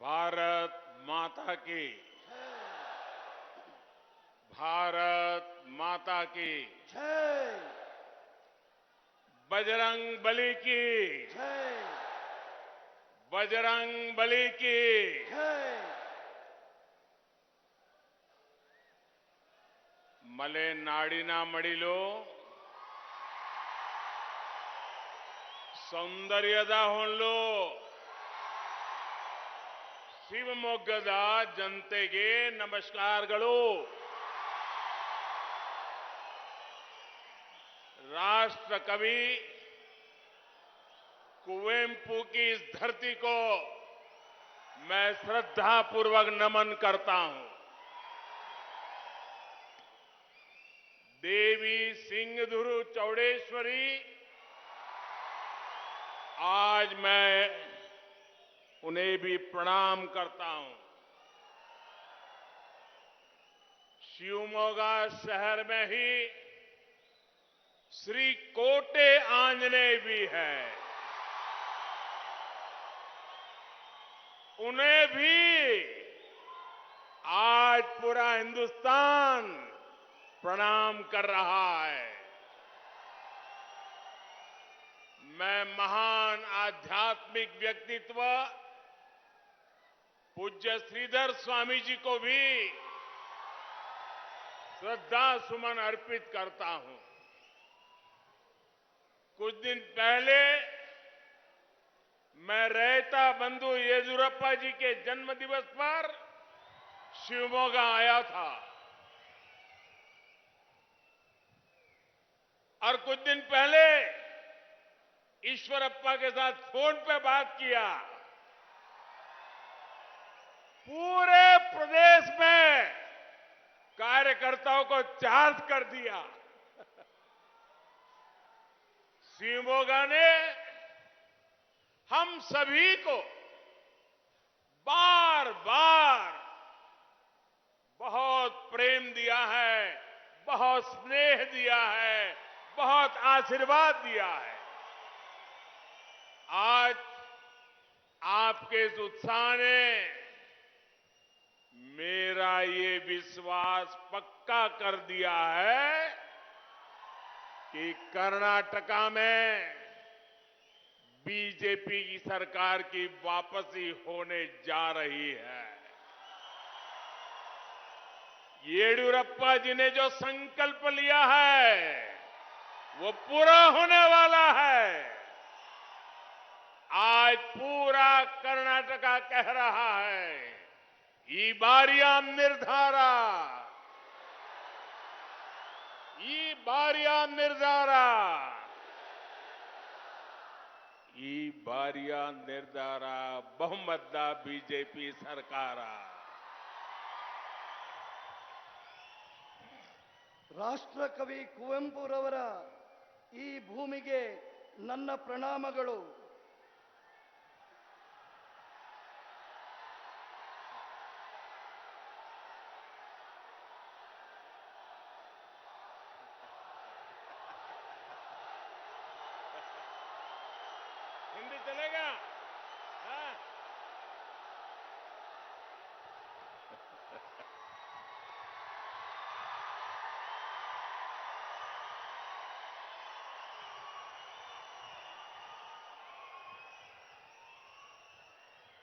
भारत माता की। भारत माता की। जय बजरंग बली की। जय बजरंग बली की। जय मले नाडिना मडिलो ಸೌಂದರ್ಯದ ಹೊಳ್ಳು ಶಿವಮೊಗ್ಗದ ಜನತೆಗೆ ನಮಸ್ಕಾರಗಳು। राष्ट्र कवि कुवेंपु की इस धरती को मैं श्रद्धापूर्वक नमन करता हूं। देवी सिंहधुरु चौड़ेश्वरी, आज मैं उन्हें भी प्रणाम करता हूं। शिवमोगा शहर में ही श्री कोटे आंजनेय भी है, उन्हें भी आज पूरा हिंदुस्तान प्रणाम कर रहा है। मैं महान आध्यात्मिक व्यक्तित्व पूज्य श्रीधर स्वामी जी को भी श्रद्धा सुमन अर्पित करता हूं। कुछ दिन पहले मैं रहता बंधु येदियुरप्पा जी के जन्म दिवस पर शिवमोगा आया था और कुछ दिन पहले ईश्वरप्पा के साथ फोन पे बात किया। पूरे प्रदेश में कार्यकर्ताओं को चार्ज कर दिया। शिवमोगा ने हम सभी को बार बार बहुत प्रेम दिया है, बहुत स्नेह दिया है, बहुत आशीर्वाद दिया है। आज आपके इस उत्साह ने मेरा ये विश्वास पक्का कर दिया है कि कर्नाटका में बीजेपी की सरकार की वापसी होने जा रही है। येदियुरप्पा जी ने जो संकल्प लिया है वो पूरा होने वाला है। आज पूरा कर्नाटका कह रहा है, ई बारियां निर्धारा, ಈ ಬಾರಿಯ ನಿರ್ಧಾರ, ಈ ಬಾರಿಯ ನಿರ್ಧಾರ ಬಹುಮತದ ಬಿಜೆಪಿ ಸರ್ಕಾರ। ರಾಷ್ಟ್ರಕವಿ ಕುವೆಂಪುರವರ ಈ ಭೂಮಿಗೆ ನನ್ನ ಪ್ರಣಾಮಗಳು। हिंदी चलेगा? हाँ?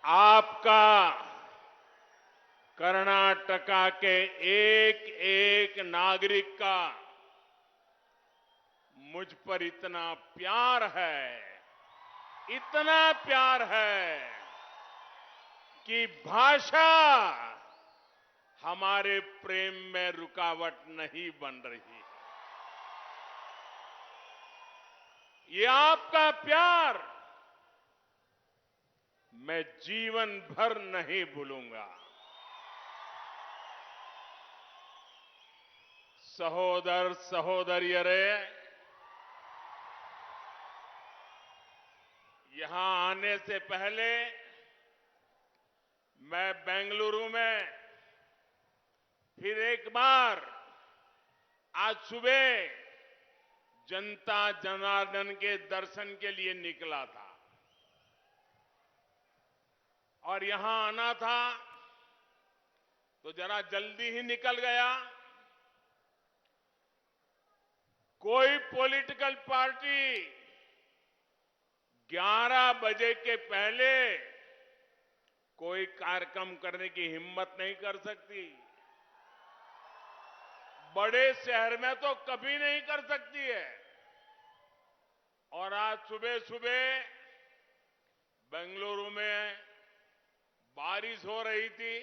आपका कर्नाटका के एक एक नागरिक का मुझ पर इतना प्यार है, इतना प्यार है कि भाषा हमारे प्रेम में रुकावट नहीं बन रही। ये आपका प्यार मैं जीवन भर नहीं भूलूंगा। सहोदर सहोदरियरे, यहां आने से पहले मैं बेंगलुरु में फिर एक बार आज सुबह जनता जनार्दन के दर्शन के लिए निकला था और यहां आना था तो जरा जल्दी ही निकल गया। कोई पॉलिटिकल पार्टी 11 बजे के पहले कोई कार्यक्रम करने की हिम्मत नहीं कर सकती। बड़े शहर में तो कभी नहीं कर सकती है। और आज सुबह सुबह बेंगलुरु में बारिश हो रही थी।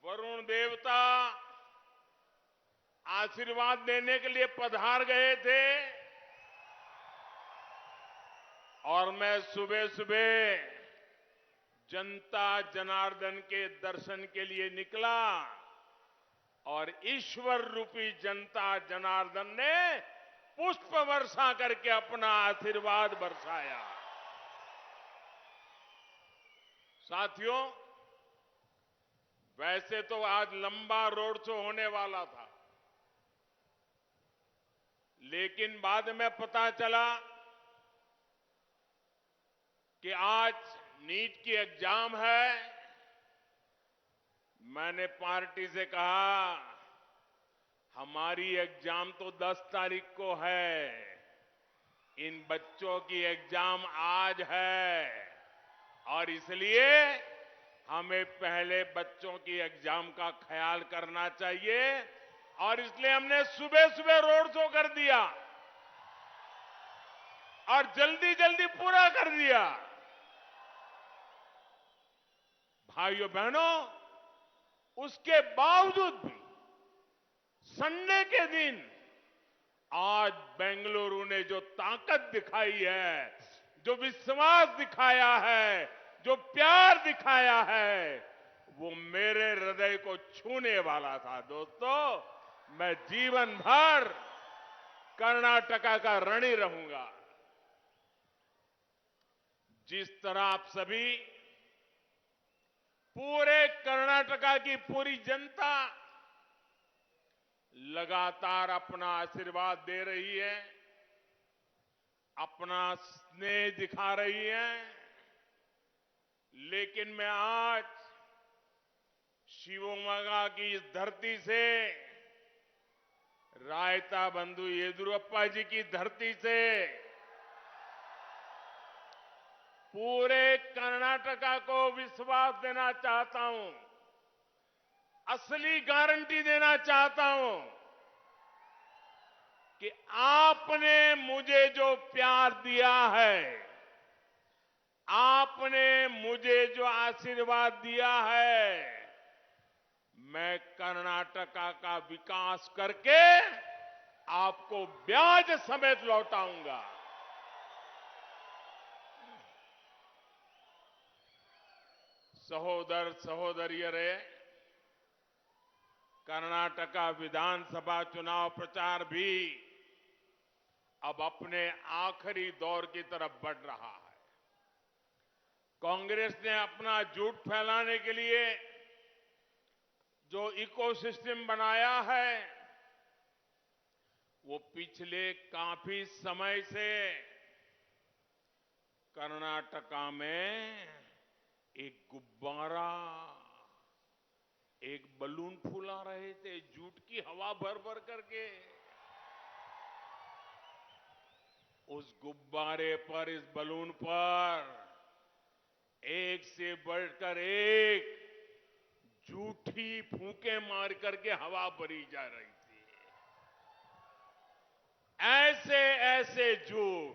वरुण देवता आशीर्वाद देने के लिए पधार गए थे और मैं सुबह सुबह जनता जनार्दन के दर्शन के लिए निकला और ईश्वर रूपी जनता जनार्दन ने पुष्प वर्षा करके अपना आशीर्वाद बरसाया। साथियों, वैसे तो आज लंबा रोड शो होने वाला था, लेकिन बाद में पता चला कि आज नीट की एग्जाम है। मैंने पार्टी से कहा, हमारी एग्जाम तो 10 तारीख को है, इन बच्चों की एग्जाम आज है और इसलिए हमें पहले बच्चों की एग्जाम का ख्याल करना चाहिए और इसलिए हमने सुबह सुबह रोड शो कर दिया और जल्दी जल्दी पूरा कर दिया। भाइयों बहनों, उसके बावजूद भी संडे के दिन आज बेंगलुरु ने जो ताकत दिखाई है, जो विश्वास दिखाया है, जो प्यार दिखाया है, वो मेरे हृदय को छूने वाला था। दोस्तों, मैं जीवन भर कर्नाटका का ऋणी रहूंगा। जिस तरह आप सभी, पूरे कर्नाटका की पूरी जनता लगातार अपना आशीर्वाद दे रही है, अपना स्नेह दिखा रही है, लेकिन मैं आज शिवमोगा की इस धरती से, रायता बंधु येदियुरप्पा जी की धरती से पूरे कर्नाटका को विश्वास देना चाहता हूं, असली गारंटी देना चाहता हूं कि आपने मुझे जो प्यार दिया है, आपने मुझे जो आशीर्वाद दिया है, मैं कर्नाटका का विकास करके आपको ब्याज समेत लौटाऊंगा। सहोदर सहोदरियरे, कर्नाटका विधानसभा चुनाव प्रचार भी अब अपने आखिरी दौर की तरफ बढ़ रहा है। कांग्रेस ने अपना झूठ फैलाने के लिए जो इकोसिस्टम बनाया है, वो पिछले काफी समय से कर्नाटका में एक गुब्बारा, एक बलून फूला रहे थे, झूठ की हवा भर भर करके। उस गुब्बारे पर, इस बलून पर एक से बढ़कर एक झूठी फूंके मार करके हवा भरी जा रही थी। ऐसे ऐसे झूठ,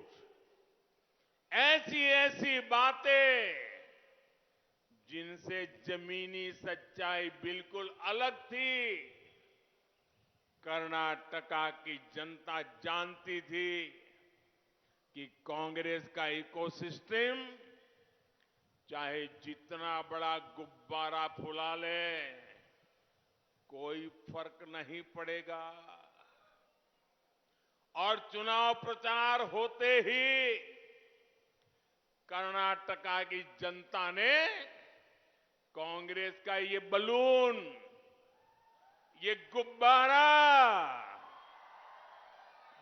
ऐसी ऐसी बातें जिनसे जमीनी सच्चाई बिल्कुल अलग थी, कर्नाटका की जनता जानती थी कि कांग्रेस का इकोसिस्टम चाहे जितना बड़ा गुब्बारा फुला ले, कोई फर्क नहीं पड़ेगा। और चुनाव प्रचार होते ही कर्नाटका की जनता ने कांग्रेस का ये बलून, ये गुब्बारा,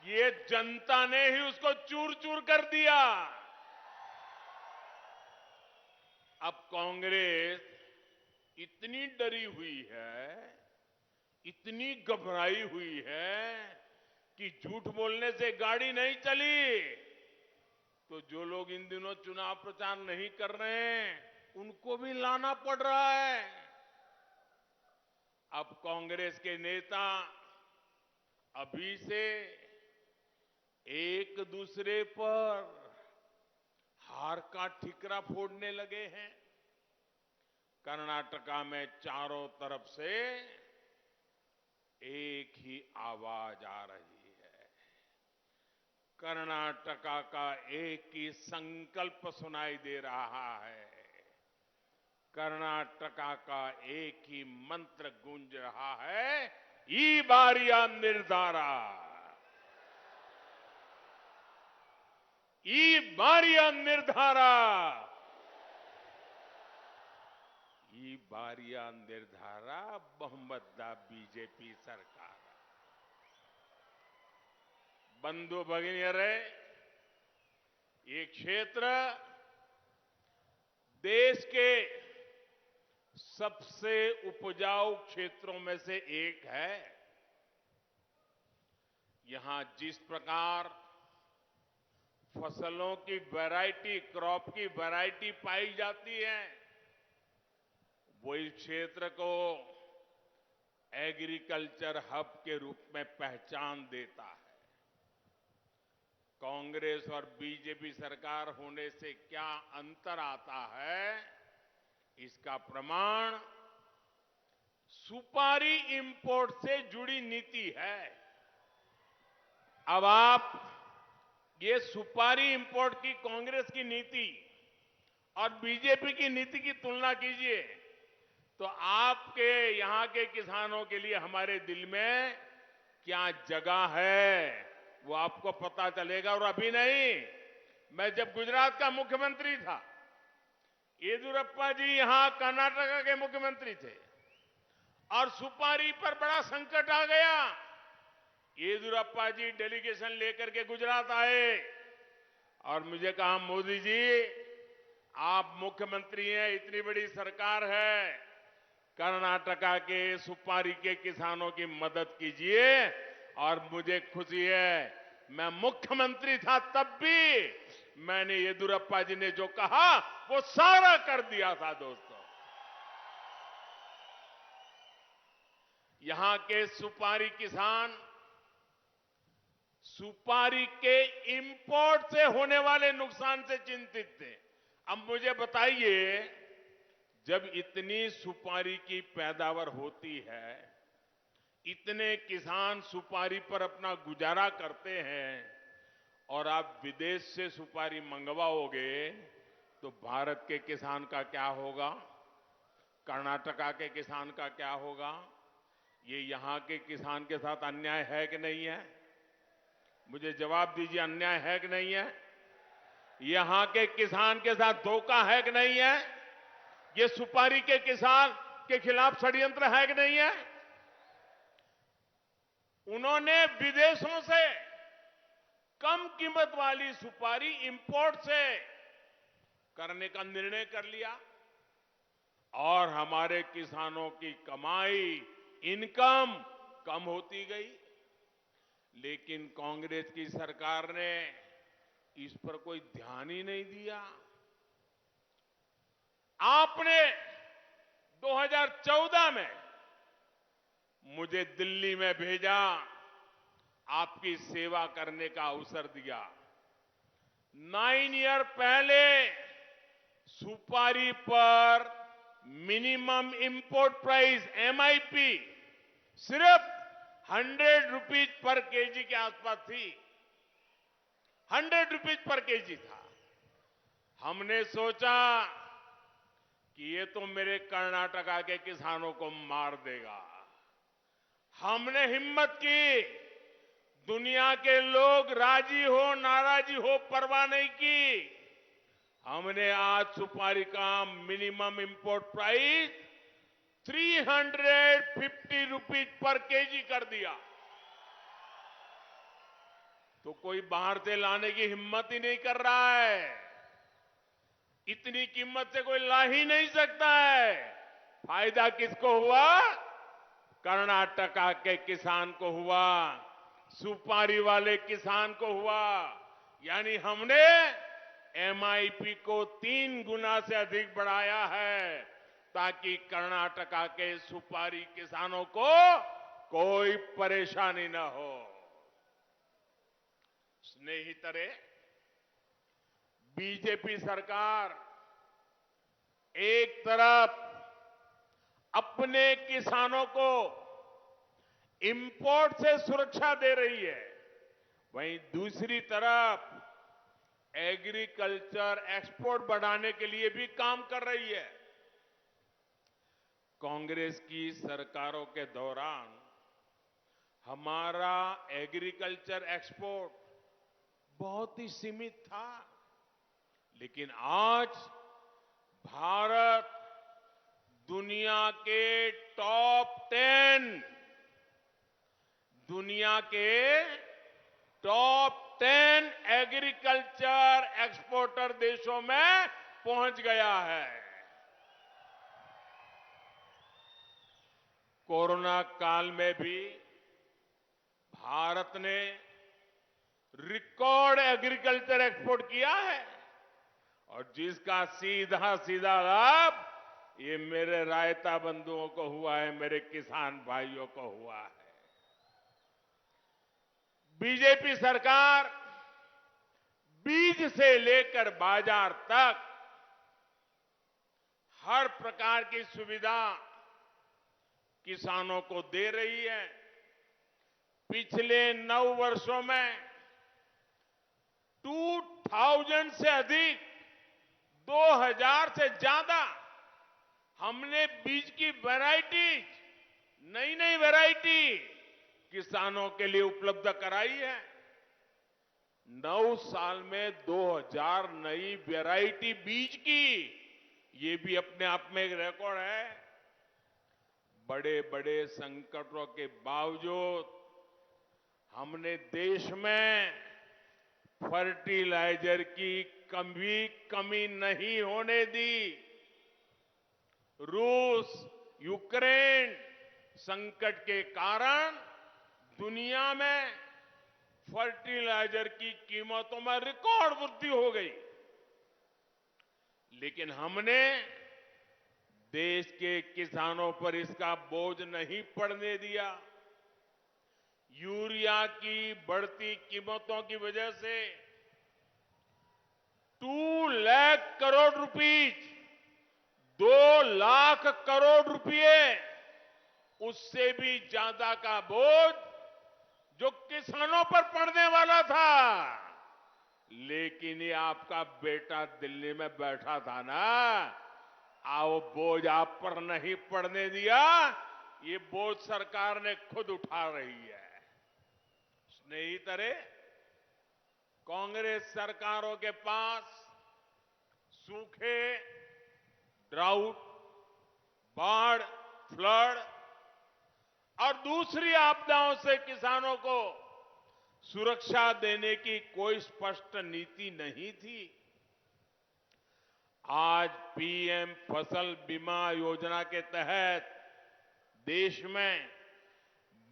ये जनता ने ही उसको चूर चूर कर दिया। अब कांग्रेस इतनी डरी हुई है, इतनी घबराई हुई है कि झूठ बोलने से गाड़ी नहीं चली। तो जो लोग इन दिनों चुनाव प्रचार नहीं कर रहे हैं, उनको भी लाना पड़ रहा है। अब कांग्रेस के नेता अभी से एक दूसरे पर हार का ठिकरा फोड़ने लगे हैं। कर्नाटका में चारों तरफ से एक ही आवाज आ रही है। कर्नाटका का एक ही संकल्प सुनाई दे रहा है। कर्नाटका का एक ही मंत्र गूंज रहा है, ई बारिया निर्धारा, ई बारिया निर्धारा, ई बारिया निर्धारा बहुमत बीजेपी सरकार। बंधु भगिनियरे, ये क्षेत्र देश के सबसे उपजाऊ क्षेत्रों में से एक है। यहां जिस प्रकार फसलों की वैरायटी, क्रॉप की वैरायटी पाई जाती है, वो इस क्षेत्र को एग्रीकल्चर हब के रूप में पहचान देता है। कांग्रेस और बीजेपी सरकार होने से क्या अंतर आता है, इसका प्रमाण सुपारी इंपोर्ट से जुड़ी नीति है। अब आप ये सुपारी इंपोर्ट की कांग्रेस की नीति और बीजेपी की नीति की तुलना कीजिए, तो आपके यहां के किसानों के लिए हमारे दिल में क्या जगह है, वो आपको पता चलेगा। और अभी नहीं, मैं जब गुजरात का मुख्यमंत्री था, येदियुरप्पा जी यहां कर्नाटका के मुख्यमंत्री थे और सुपारी पर बड़ा संकट आ गया। येदियुरप्पा जी डेलीगेशन लेकर के गुजरात आए और मुझे कहा, मोदी जी आप मुख्यमंत्री हैं, इतनी बड़ी सरकार है, कर्नाटका के सुपारी के किसानों की मदद कीजिए। और मुझे खुशी है, मैं मुख्यमंत्री था तब भी मैंने येदियुरप्पा जी ने जो कहा वो सारा कर दिया था। दोस्तों, यहां के सुपारी किसान सुपारी के इंपोर्ट से होने वाले नुकसान से चिंतित थे। अब मुझे बताइए, जब इतनी सुपारी की पैदावार होती है, इतने किसान सुपारी पर अपना गुजारा करते हैं और आप विदेश से सुपारी मंगवाओगे तो भारत के किसान का क्या होगा, कर्नाटका के किसान का क्या होगा? ये यहां के किसान के साथ अन्याय है कि नहीं है? मुझे जवाब दीजिए, अन्याय है कि नहीं है? यहां के किसान के साथ धोखा है कि नहीं है? ये सुपारी के किसान के खिलाफ षड्यंत्र है कि नहीं है? उन्होंने विदेशों से कम कीमत वाली सुपारी इंपोर्ट से करने का निर्णय कर लिया और हमारे किसानों की कमाई, इनकम कम होती गई। लेकिन कांग्रेस की सरकार ने इस पर कोई ध्यान ही नहीं दिया। आपने 2014 में मुझे दिल्ली में भेजा, आपकी सेवा करने का अवसर दिया। 9 ईयर पहले सुपारी पर मिनिमम इंपोर्ट प्राइस MIP सिर्फ 100 रुपीज पर केजी के आसपास थी। 100 रुपीज पर केजी था। हमने सोचा कि ये तो मेरे कर्नाटका के किसानों को मार देगा। हमने हिम्मत की, दुनिया के लोग राजी हो नाराजी हो परवाह नहीं की। हमने आज सुपारी का minimum import price 350 rupees per KG कर दिया। तो कोई बाहर से लाने की हिम्मत ही नहीं कर रहा है। इतनी कीमत से कोई ला ही नहीं सकता है। फायदा किसको हुआ? कर्नाटका के किसान को हुआ, सुपारी वाले किसान को हुआ। यानी हमने एमआईपी को 3 गुना से अधिक बढ़ाया है ताकि कर्नाटका के सुपारी किसानों को कोई परेशानी न हो। स्नेहितरे, बीजेपी सरकार एक तरफ अपने किसानों को इंपोर्ट से सुरक्षा दे रही है, वहीं दूसरी तरफ एग्रीकल्चर एक्सपोर्ट बढ़ाने के लिए भी काम कर रही है। कांग्रेस की सरकारों के दौरान हमारा एग्रीकल्चर एक्सपोर्ट बहुत ही सीमित था, लेकिन आज भारत दुनिया के टॉप 10 एग्रीकल्चर एक्सपोर्टर देशों में पहुंच गया है। कोरोना काल में भी भारत ने रिकॉर्ड एग्रीकल्चर एक्सपोर्ट किया है और जिसका सीधा सीधा लाभ ये मेरे रायता बंधुओं को हुआ है, मेरे किसान भाइयों को हुआ है। बीजेपी सरकार बीज से लेकर बाजार तक हर प्रकार की सुविधा किसानों को दे रही है। पिछले 9 वर्षों में 2000 से अधिक, 2000 से ज्यादा हमने बीज की वैरायटी, नई वैरायटी किसानों के लिए उपलब्ध कराई है। 9 साल में 2000 नई वैरायटी बीज की, ये भी अपने आप में एक रिकॉर्ड है। बड़े बड़े संकटों के बावजूद हमने देश में फर्टिलाइजर की कमी नहीं होने दी। रूस यूक्रेन संकट के कारण दुनिया में फर्टिलाइजर की कीमतों में रिकॉर्ड वृद्धि हो गई, लेकिन हमने देश के किसानों पर इसका बोझ नहीं पड़ने दिया। यूरिया की बढ़ती कीमतों की वजह से 2 लाख करोड़ रुपीज, 2 लाख करोड़ रुपए, उससे भी ज्यादा का बोझ जो किसानों पर पड़ने वाला था, लेकिन ये आपका बेटा दिल्ली में बैठा था ना, वो बोझ आप पर नहीं पड़ने दिया। ये बोझ सरकार ने खुद उठा रही है। स्नेहितरे, कांग्रेस सरकारों के पास सूखे, ड्राउट, बाढ़, फ्लड और दूसरी आपदाओं से किसानों को सुरक्षा देने की कोई स्पष्ट नीति नहीं थी। आज पीएम फसल बीमा योजना के तहत देश में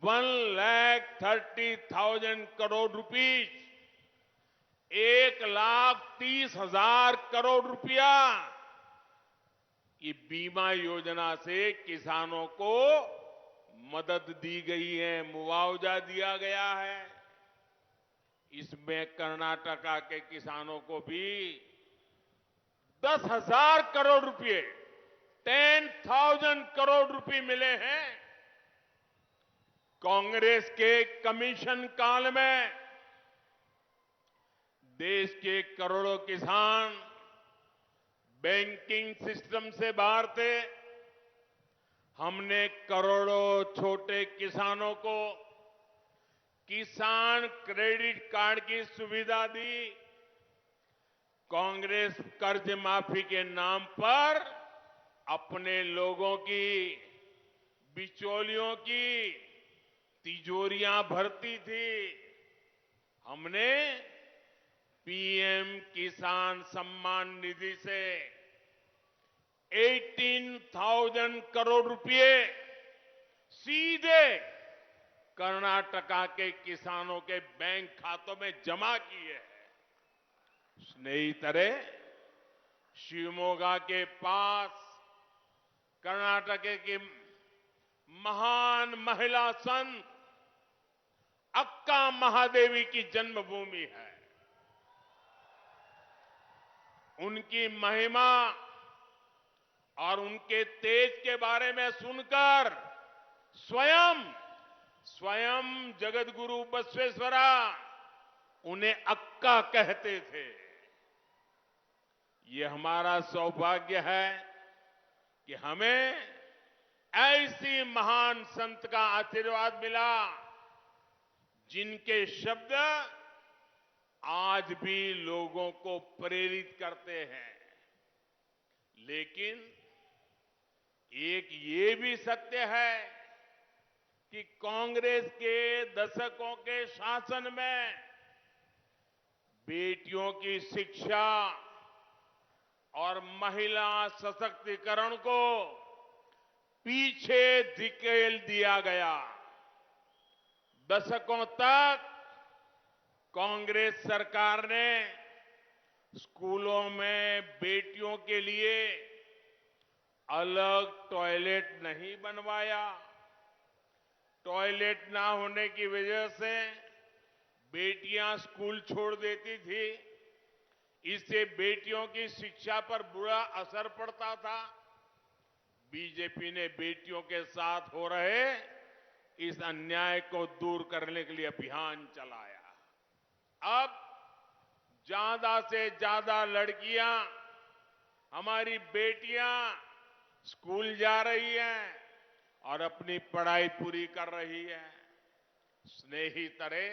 1,30,000 करोड़ रुपीज, 1,30,000 करोड़ रुपया, ये बीमा योजना से किसानों को मदद दी गई है, मुआवजा दिया गया है। इसमें कर्नाटका के किसानों को भी 10,000 करोड़ रुपए, 10,000 करोड़ रुपए मिले हैं। कांग्रेस के कमीशन काल में देश के करोड़ों किसान बैंकिंग सिस्टम से बाहर थे। हमने करोड़ों छोटे किसानों को किसान क्रेडिट कार्ड की सुविधा दी। कांग्रेस कर्ज माफी के नाम पर अपने लोगों की, बिचौलियों की तिजोरियां भरती थी। हमने पीएम किसान सम्मान निधि से 18,000 करोड़ रुपए सीधे कर्नाटका के किसानों के बैंक खातों में जमा किए हैं। स्नेहितरे, शिवमोगा के पास कर्नाटक की महान महिला संत अक्का महादेवी की जन्मभूमि है। उनकी महिमा और उनके तेज के बारे में सुनकर स्वयं जगतगुरु बसवेश्वरा उन्हें अक्का कहते थे। ये हमारा सौभाग्य है कि हमें ऐसी महान संत का आशीर्वाद मिला जिनके शब्द आज भी लोगों को प्रेरित करते हैं। लेकिन एक ये भी सत्य है कि कांग्रेस के दशकों के शासन में बेटियों की शिक्षा और महिला सशक्तिकरण को पीछे धकेल दिया गया। दशकों तक कांग्रेस सरकार ने स्कूलों में बेटियों के लिए अलग टॉयलेट नहीं बनवाया। टॉयलेट ना होने की वजह से बेटियां स्कूल छोड़ देती थी। इससे बेटियों की शिक्षा पर बुरा असर पड़ता था। बीजेपी ने बेटियों के साथ हो रहे इस अन्याय को दूर करने के लिए अभियान चलाया। अब ज्यादा से ज्यादा लड़कियां, हमारी बेटियां स्कूल जा रही हैं और अपनी पढ़ाई पूरी कर रही है। स्नेहितरे,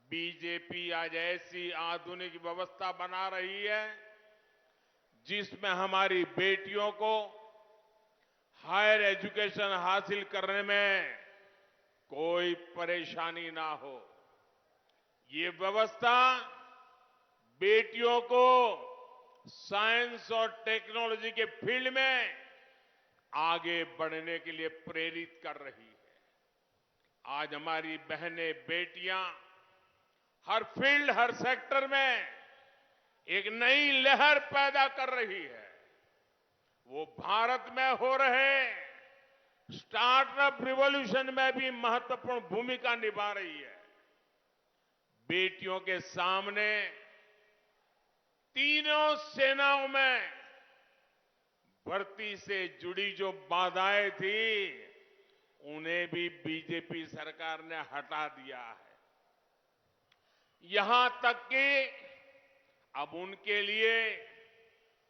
बीजेपी आज ऐसी आधुनिक व्यवस्था बना रही है जिसमें हमारी बेटियों को हायर एजुकेशन हासिल करने में कोई परेशानी ना हो। ये व्यवस्था बेटियों को साइंस और टेक्नोलॉजी के फील्ड में आगे बढ़ने के लिए प्रेरित कर रही है। आज हमारी बहनें, बेटियां हर फील्ड, हर सेक्टर में एक नई लहर पैदा कर रही है। वो भारत में हो रहे स्टार्टअप रिवॉल्यूशन में भी महत्वपूर्ण भूमिका निभा रही है। बेटियों के सामने तीनों सेनाओं में भर्ती से जुड़ी जो बाधाएं थी, उन्हें भी बीजेपी सरकार ने हटा दिया है। यहां तक कि अब उनके लिए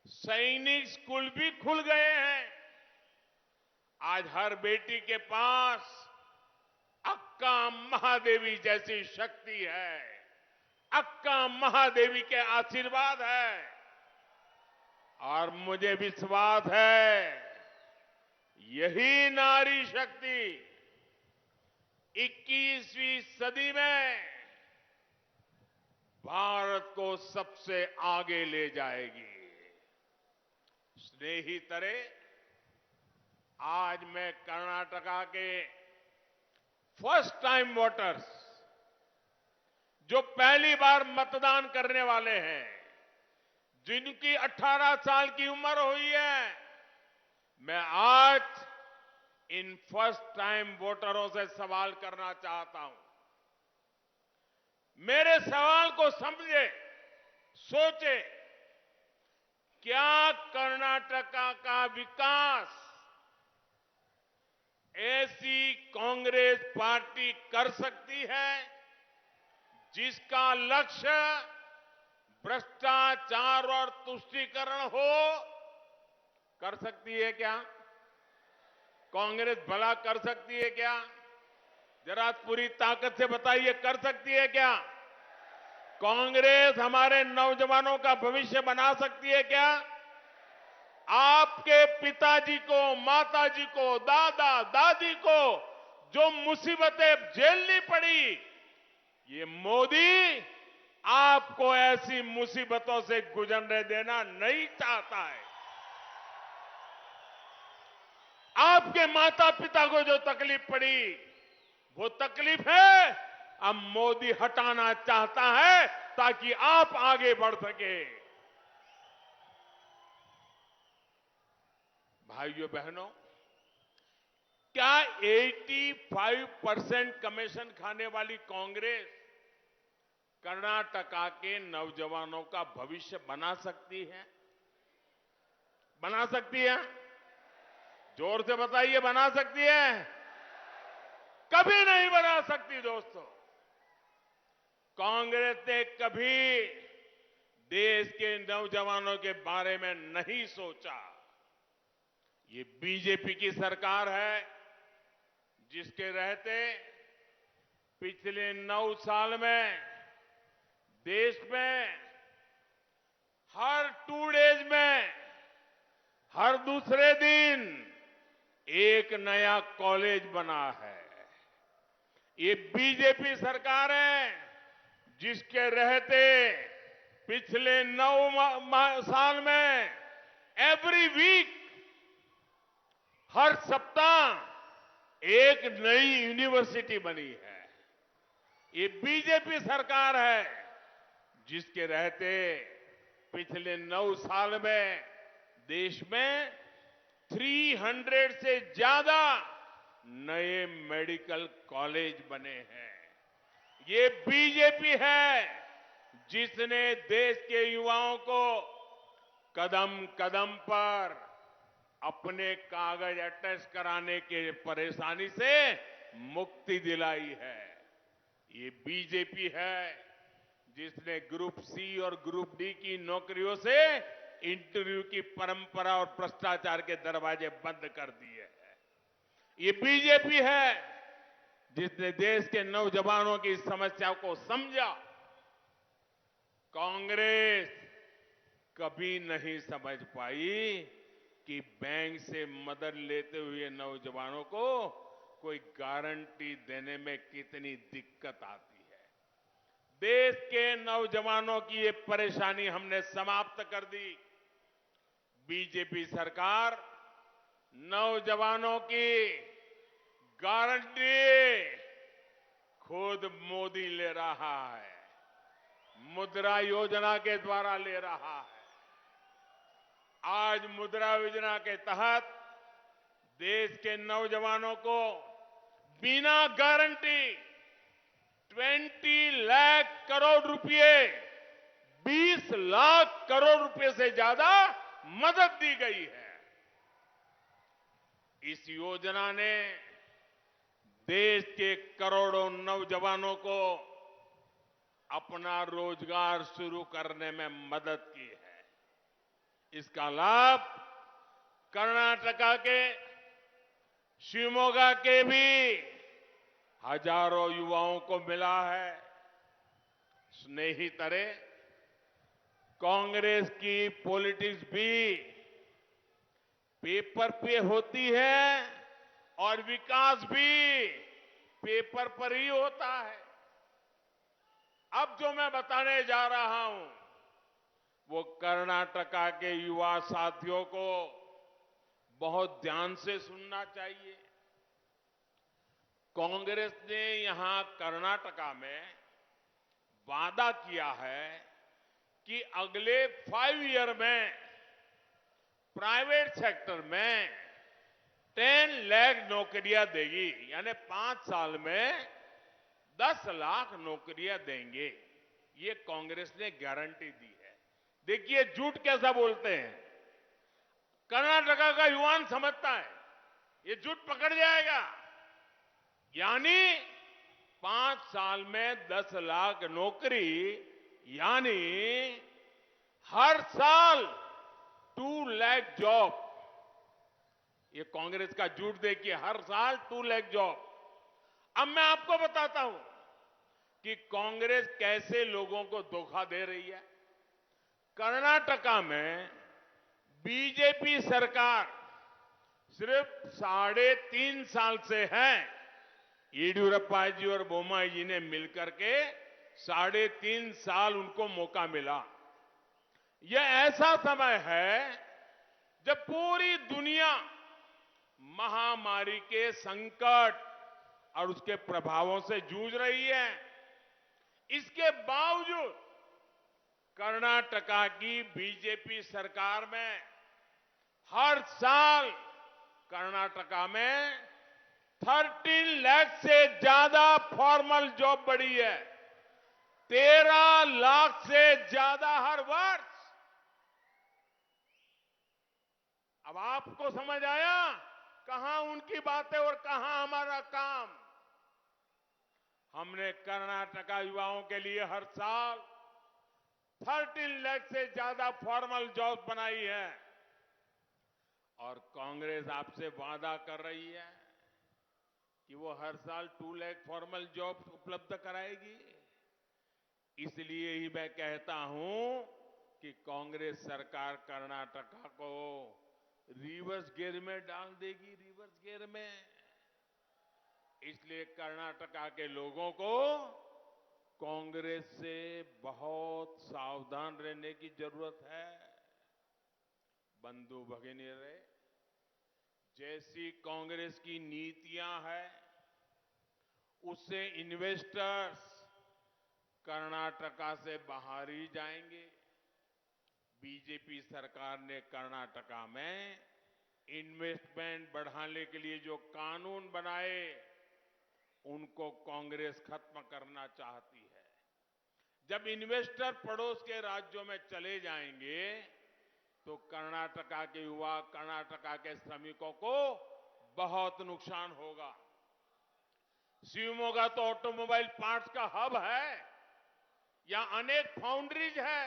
सैनिक स्कूल भी खुल गए हैं। आज हर बेटी के पास अक्का महादेवी जैसी शक्ति है। अक्का महादेवी के आशीर्वाद है और मुझे विश्वास है यही नारी शक्ति 21वीं सदी में भारत को सबसे आगे ले जाएगी। स्नेहितरे, आज मैं कर्नाटका के फर्स्ट टाइम वोटर्स, जो पहली बार मतदान करने वाले हैं, जिनकी 18 साल की उम्र हुई है, मैं आज इन फर्स्ट टाइम वोटरों से सवाल करना चाहता हूं। मेरे सवाल को समझे, सोचे, क्या कर्नाटका का विकास ऐसी कांग्रेस पार्टी कर सकती है जिसका लक्ष्य भ्रष्टाचार और तुष्टीकरण हो? कर सकती है क्या? कांग्रेस भला कर सकती है क्या? जरा पूरी ताकत से बताइए, कर सकती है क्या? कांग्रेस हमारे नौजवानों का भविष्य बना सकती है क्या? आपके पिताजी को, माताजी को, दादा दादी को जो मुसीबतें झेलनी पड़ी, ये मोदी आपको ऐसी मुसीबतों से गुजरने देना नहीं चाहता है। आपके माता पिता को जो तकलीफ पड़ी, वो तकलीफ है अब मोदी हटाना चाहता है ताकि आप आगे बढ़ सके। भाइयों बहनों, क्या 85% कमीशन खाने वाली कांग्रेस कर्नाटका के नौजवानों का भविष्य बना सकती है? बना सकती है? जोर से बताइए, बना सकती है? कभी नहीं बना सकती दोस्तों। कांग्रेस ने कभी देश के नौजवानों के बारे में नहीं सोचा। ये बीजेपी की सरकार है जिसके रहते पिछले 9 साल में देश में हर 2 डेज में हर दूसरे दिन एक नया कॉलेज बना है। ये बीजेपी सरकार है जिसके रहते पिछले 9 साल में एवरी वीक, हर सप्ताह एक नई यूनिवर्सिटी बनी है। ये बीजेपी सरकार है जिसके रहते पिछले 9 साल में देश में 300 से ज्यादा नए मेडिकल कॉलेज बने हैं। ये बीजेपी है जिसने देश के युवाओं को कदम कदम पर अपने कागज अटैच कराने के परेशानी से मुक्ति दिलाई है। ये बीजेपी है जिसने ग्रुप सी और ग्रुप डी की नौकरियों से इंटरव्यू की परंपरा और भ्रष्टाचार के दरवाजे बंद कर दिए हैं। ये बीजेपी है जिसने देश के नौजवानों की समस्याओं को समझा। कांग्रेस कभी नहीं समझ पाई कि बैंक से मदद लेते हुए नौजवानों को कोई गारंटी देने में कितनी दिक्कत आती है। देश के नौजवानों की ये परेशानी हमने समाप्त कर दी। बीजेपी सरकार नौजवानों की गारंटी खुद मोदी ले रहा है, मुद्रा योजना के द्वारा ले रहा है। आज मुद्रा योजना के तहत देश के नौजवानों को बिना गारंटी 20 लाख करोड़ रुपए, 20 लाख करोड़ रुपए से ज्यादा मदद दी गई है। इस योजना ने देश के करोड़ों नौजवानों को अपना रोजगार शुरू करने में मदद की है। इसका लाभ कर्नाटका के शिवमोगा के भी हजारों युवाओं को मिला है। स्नेहितरे, कांग्रेस की पॉलिटिक्स भी पेपर पे होती है और विकास भी पेपर पर ही होता है। अब जो मैं बताने जा रहा हूं वो कर्नाटका के युवा साथियों को बहुत ध्यान से सुनना चाहिए। कांग्रेस ने यहां कर्नाटका में वादा किया है कि अगले 5 ईयर में प्राइवेट सेक्टर में 10 लाख नौकरियां देगी, यानी 5 साल में 10 लाख नौकरियां देंगे। ये कांग्रेस ने गारंटी दी है। देखिए झूठ कैसा बोलते हैं। कर्नाटका का युवान समझता है ये झूठ पकड़ जाएगा, यानी 5 साल में 10 लाख नौकरी, यानी हर साल 2 लाख जॉब। ये कांग्रेस का झूठ देखिए, हर साल 2 लाख जॉब। अब मैं आपको बताता हूं कि कांग्रेस कैसे लोगों को धोखा दे रही है। कर्नाटका में बीजेपी सरकार सिर्फ 3.5 साल से है। येडियुरप्पा जी और बोम्माई जी ने मिलकर के 3.5 साल उनको मौका मिला। यह ऐसा समय है जब पूरी दुनिया महामारी के संकट और उसके प्रभावों से जूझ रही है। इसके बावजूद कर्नाटका की बीजेपी सरकार में हर साल कर्नाटका में 13 लाख से ज्यादा फॉर्मल जॉब बढ़ी है। 13 लाख से ज्यादा हर वर्ष। अब आपको समझ आया कहां उनकी बातें और कहां हमारा काम। हमने कर्नाटका युवाओं के लिए हर साल 13 लाख से ज्यादा फॉर्मल जॉब बनाई है और कांग्रेस आपसे वादा कर रही है कि वो हर साल 2 लाख फॉर्मल जॉब उपलब्ध कराएगी। इसलिए ही मैं कहता हूं कि कांग्रेस सरकार कर्नाटका को रिवर्स गियर में डाल देगी, रिवर्स गियर में। इसलिए कर्नाटका के लोगों को कांग्रेस से बहुत सावधान रहने की जरूरत है। बंधु भगिनीरे, जैसी कांग्रेस की नीतियां हैं उससे इन्वेस्टर्स कर्नाटका से बाहर ही जाएंगे। बीजेपी सरकार ने कर्नाटका में इन्वेस्टमेंट बढ़ाने के लिए जो कानून बनाए उनको कांग्रेस खत्म करना चाहती है। जब इन्वेस्टर पड़ोस के राज्यों में चले जाएंगे तो कर्नाटका के युवा, कर्नाटका के श्रमिकों को बहुत नुकसान होगा। शिवमोगा तो ऑटोमोबाइल पार्ट्स का हब है, यहां अनेक फाउंड्रीज है।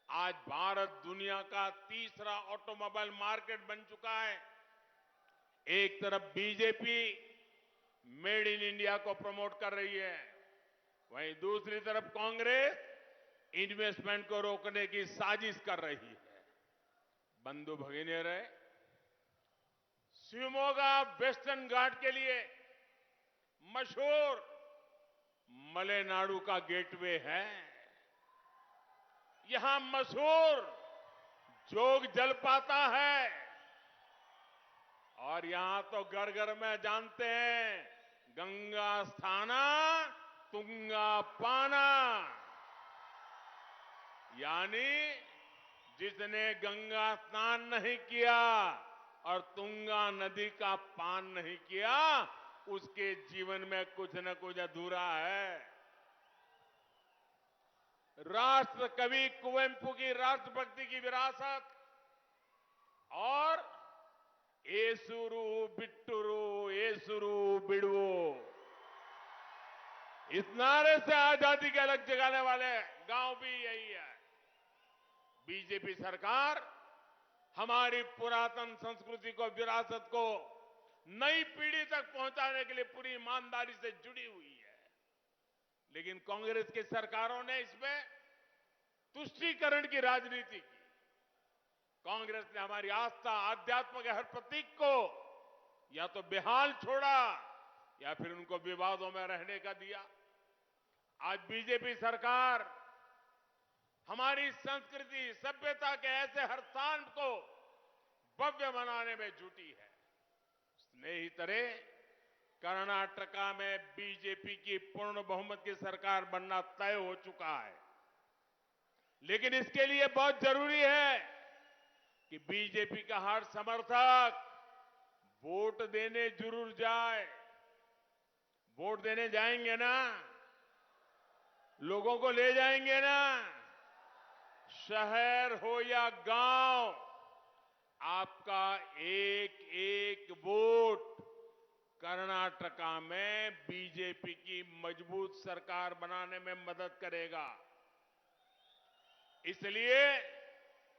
आज भारत दुनिया का तीसरा ऑटोमोबाइल मार्केट बन चुका है। एक तरफ बीजेपी मेड इन इंडिया को प्रमोट कर रही है, वहीं दूसरी तरफ कांग्रेस इन्वेस्टमेंट को रोकने की साजिश कर रही है। बंधु भगिनीरे, शिवमोगा वेस्टर्न घाट के लिए मशहूर मलेनाडु का गेटवे है। यहां मशहूर जोग जलपाता है और यहां तो घर घर में जानते हैं गंगा स्थाना तुंगा पाना, यानी जिसने गंगा स्नान नहीं किया और तुंगा नदी का पान नहीं किया उसके जीवन में कुछ न कुछ अधूरा है। राष्ट्र कवि कुवेंपु की राष्ट्रभक्ति की विरासत और एसुरु बिट्टुरु एसुरु बिड़वो, इस नारे से आजादी की अलग जगाने वाले गांव भी यही है। बीजेपी सरकार हमारी पुरातन संस्कृति को, विरासत को नई पीढ़ी तक पहुंचाने के लिए पूरी ईमानदारी से जुड़ी हुई है। लेकिन कांग्रेस की सरकारों ने इसमें तुष्टीकरण की राजनीति की। कांग्रेस ने हमारी आस्था, आध्यात्म के हर प्रतीक को या तो बेहाल छोड़ा या फिर उनको विवादों में रहने का दिया। आज बीजेपी सरकार हमारी संस्कृति, सभ्यता के ऐसे हर स्थान को भव्य बनाने में जुटी है। स्नेहितरे, कर्नाटका में बीजेपी की पूर्ण बहुमत की सरकार बनना तय हो चुका है, लेकिन इसके लिए बहुत जरूरी है कि बीजेपी का हर समर्थक वोट देने जरूर जाए। वोट देने जाएंगे ना? लोगों को ले जाएंगे ना? शहर हो या गांव, आपका एक एक वोट कर्नाटका में बीजेपी की मजबूत सरकार बनाने में मदद करेगा। इसलिए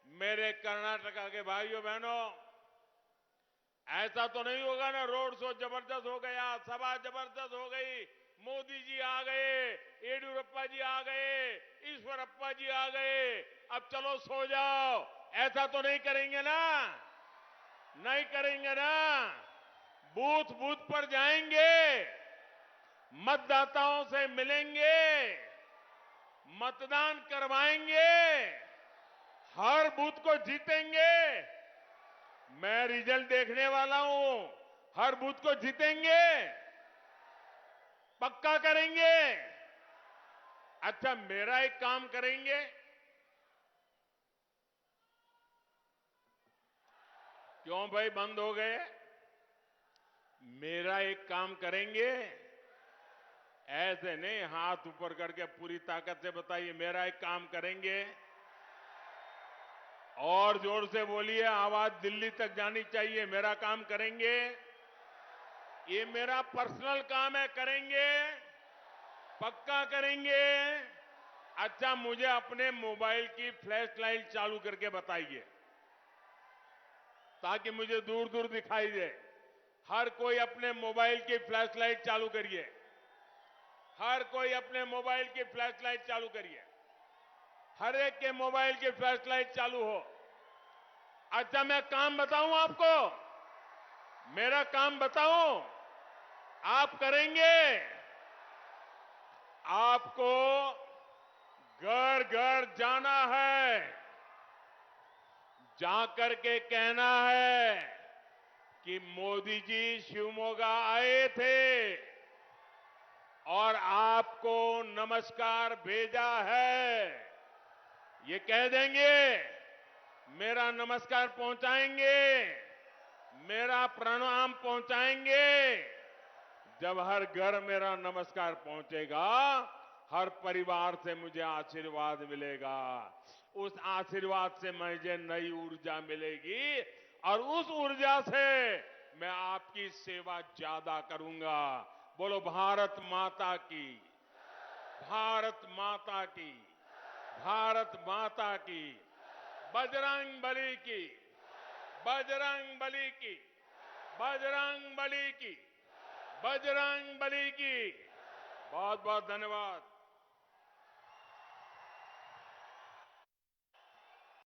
मेरे कर्नाटका के भाइयों बहनों, ऐसा तो नहीं होगा ना रोड शो जबरदस्त हो गया, सभा जबरदस्त हो गई, मोदी जी आ गए, येडियुरप्पा जी आ गए, ईश्वरप्पा जी आ गए, अब चलो सो जाओ, ऐसा तो नहीं करेंगे ना? नहीं करेंगे ना? बूथ बूथ पर जाएंगे, मतदाताओं से मिलेंगे, मतदान करवाएंगे, हर बूथ को जीतेंगे। मैं रिजल्ट देखने वाला हूं, हर बूथ को जीतेंगे, पक्का करेंगे। अच्छा, मेरा एक काम करेंगे, क्यों भाई बंद हो गए? मेरा एक काम करेंगे, ऐसे नहीं हाथ ऊपर करके पूरी ताकत से बताइए, मेरा एक काम करेंगे। और जोर से बोलिए, आवाज दिल्ली तक जानी चाहिए। मेरा काम करेंगे, ये मेरा पर्सनल काम है, करेंगे, पक्का करेंगे। अच्छा, मुझे अपने मोबाइल की फ्लैश लाइट चालू करके बताइए, ताकि मुझे दूर दूर दिखाई दे। हर कोई अपने मोबाइल की फ्लैश लाइट चालू करिए, हर कोई अपने मोबाइल की फ्लैश लाइट चालू करिए, हर एक के मोबाइल की फ्लैश लाइट चालू हो। अच्छा, मैं काम बताऊं आपको, मेरा काम बताऊं, आप करेंगे। आपको घर घर जाना है, जाकर के कहना है कि मोदी जी शिवमोगा आए थे और आपको नमस्कार भेजा है। ये कह देंगे, मेरा नमस्कार पहुंचाएंगे, मेरा प्रणाम पहुंचाएंगे। जब हर घर मेरा नमस्कार पहुंचेगा, हर परिवार से मुझे आशीर्वाद मिलेगा। उस आशीर्वाद से मुझे नई ऊर्जा मिलेगी और उस ऊर्जा से मैं आपकी सेवा ज्यादा करूंगा। बोलो भारत माता की, भारत माता की, भारत माता की, बजरंग बली की, बजरंग बली की, बजरंग बली की, बजरंग बली की। बहुत बहुत धन्यवाद।